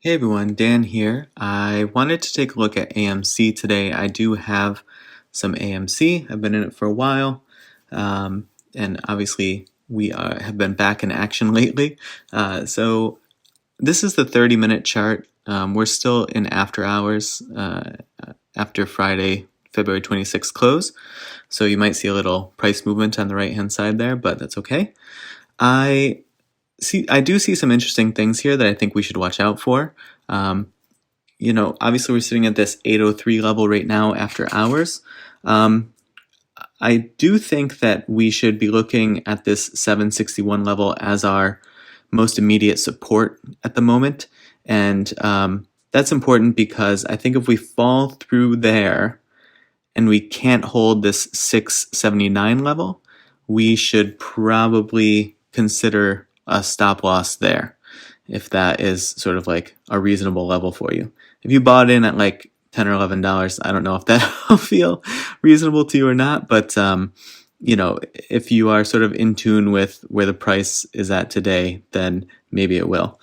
Hey everyone, Dan here. I wanted to take a look at AMC today. I do have some AMC. I've been in it for a while, and obviously we have been back in action lately. So this is the 30-minute chart. We're still in after hours after Friday, February 26th close. So you might see a little price movement on the right-hand side there, but that's okay. I do see some interesting things here that I think we should watch out for. Um, Obviously we're sitting at this 803 level right now after hours. Um, I do think that we should be looking at this 761 level as our most immediate support at the moment. And that's important because I think if we fall through there and we can't hold this 679 level, we should probably consider a stop loss there, if that is sort of like a reasonable level for you. If you bought in at like $10 or $11, I don't know if that'll feel reasonable to you or not, but if you are sort of in tune with where the price is at today, then maybe it will.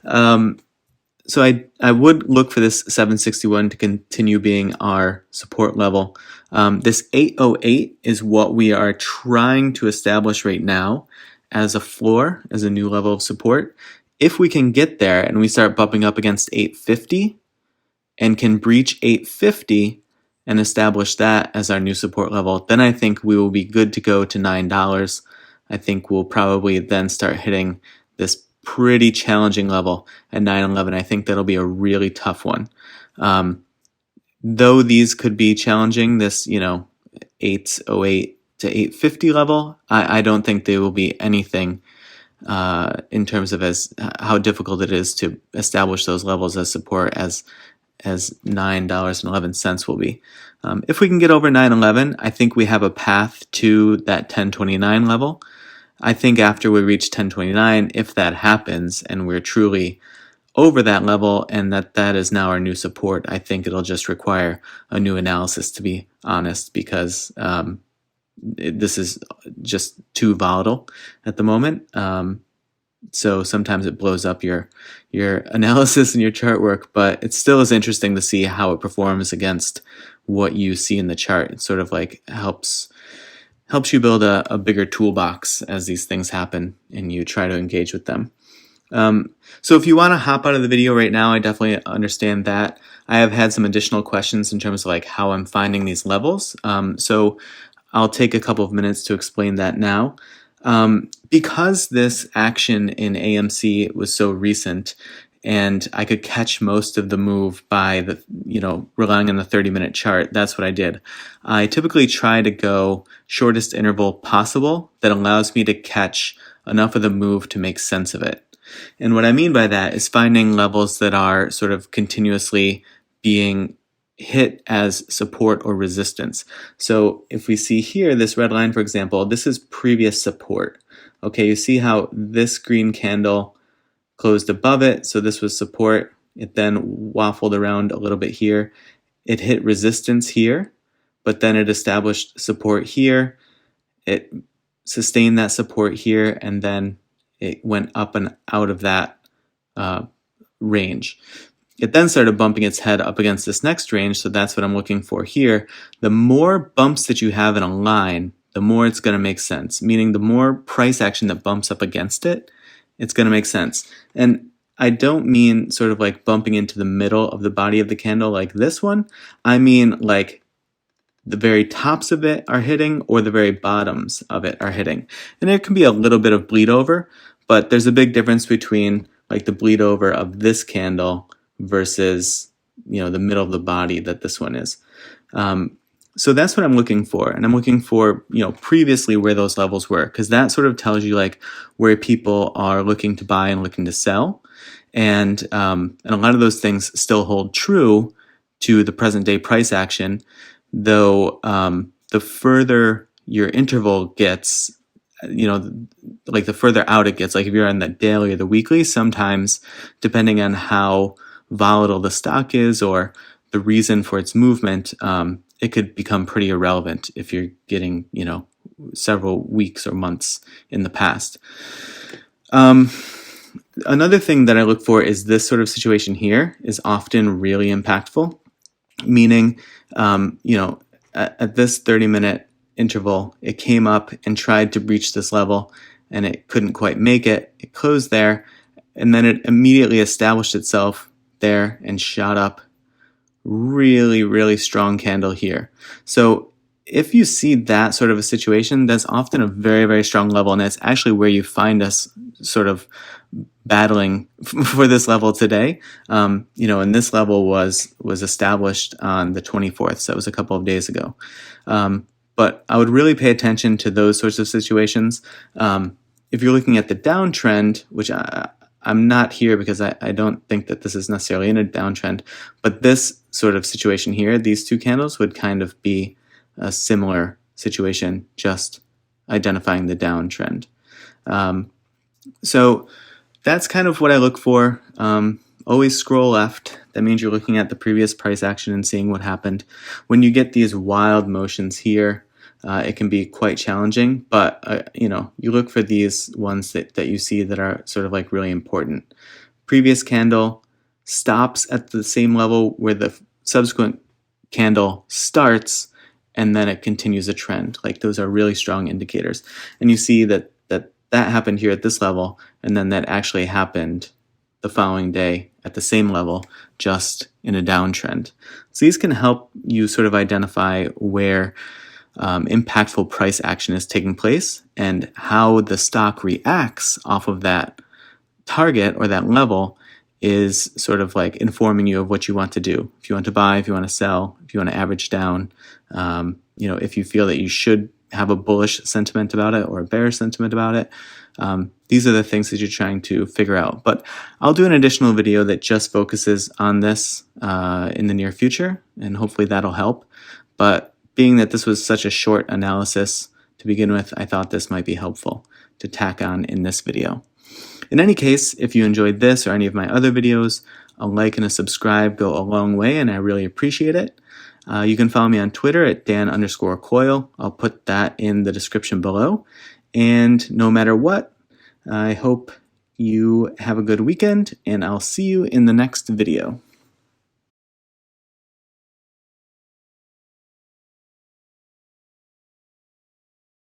So I would look for this 761 to continue being our support level. This 808 is what we are trying to establish right now as a floor, as a new level of support. If we can get there and we start bumping up against 850 and can breach 850 and establish that as our new support level, then I think we will be good to go to $9. I think we'll probably then start hitting this pretty challenging level at 911. I think that'll be a really tough one. Though these could be challenging, this 808 to 850 level, I don't think they will be anything in terms of how difficult it is to establish those levels as support as $9.11 will be. If we can get over 911, I think we have a path to that 1029 level. I think after we reach 1029, if that happens and we're truly over that level and that is now our new support, I think it'll just require a new analysis, to be honest, because this is just too volatile at the moment. So sometimes it blows up your analysis and your chart work, but it still is interesting to see how it performs against what you see in the chart. It sort of like helps you build a bigger toolbox as these things happen and you try to engage with them. So if you want to hop out of the video right now, I definitely understand that. I have had some additional questions in terms of like how I'm finding these levels. So I'll take a couple of minutes to explain that now. Because this action in AMC was so recent and I could catch most of the move by relying on the 30-minute chart, that's what I did. I typically try to go shortest interval possible that allows me to catch enough of the move to make sense of it. And what I mean by that is finding levels that are sort of continuously being hit as support or resistance. So if we see here, this red line, for example, this is previous support. Okay, you see how this green candle closed above it, so this was support. It then waffled around a little bit here. It hit resistance here, but then it established support here. It sustained that support here, and then it went up and out of that range. It then started bumping its head up against this next range, so that's what I'm looking for here. The more bumps that you have in a line, the more it's going to make sense, meaning the more price action that bumps up against it, it's going to make sense. And I don't mean sort of like bumping into the middle of the body of the candle like this one. I mean like the very tops of it are hitting or the very bottoms of it are hitting. And there can be a little bit of bleed over, but there's a big difference between like the bleed over of this candle versus the middle of the body that this one is. So that's what I'm looking for, and I'm looking for previously where those levels were, because that sort of tells you like where people are looking to buy and looking to sell, and a lot of those things still hold true to the present day price action, though the further your interval gets, like the further out it gets, like if you're on the daily or the weekly, sometimes depending on how volatile the stock is or the reason for its movement, it could become pretty irrelevant if you're getting, several weeks or months in the past. Another thing that I look for is this sort of situation here is often really impactful, meaning, at this 30-minute interval, it came up and tried to breach this level, and it couldn't quite make it. It closed there, and then it immediately established itself there and shot up. Really, really strong candle here. So if you see that sort of a situation, that's often a very, very strong level, and that's actually where you find us sort of battling for this level today. And this level was established on the 24th, so that was a couple of days ago. But I would really pay attention to those sorts of situations. If you're looking at the downtrend, which I'm not here because I don't think that this is necessarily in a downtrend, but this sort of situation here, these two candles would kind of be a similar situation, just identifying the downtrend. So that's kind of what I look for. Always scroll left. That means you're looking at the previous price action and seeing what happened. When you get these wild motions here, it can be quite challenging, but you look for these ones that you see that are sort of like really important. Previous candle stops at the same level where the subsequent candle starts, and then it continues a trend. Like, those are really strong indicators. And you see that happened here at this level, and then that actually happened the following day at the same level, just in a downtrend. So these can help you sort of identify where impactful price action is taking place and how the stock reacts off of that target or that level is sort of like informing you of what you want to do. If you want to buy, if you want to sell, if you want to average down, if you feel that you should have a bullish sentiment about it or a bearish sentiment about it. These are the things that you're trying to figure out. But I'll do an additional video that just focuses on this in the near future, and hopefully that'll help. But being that this was such a short analysis to begin with, I thought this might be helpful to tack on in this video. In any case, if you enjoyed this or any of my other videos, a like and a subscribe go a long way, and I really appreciate it. You can follow me on Twitter at Dan_Coyle. I'll put that in the description below. And no matter what, I hope you have a good weekend, and I'll see you in the next video.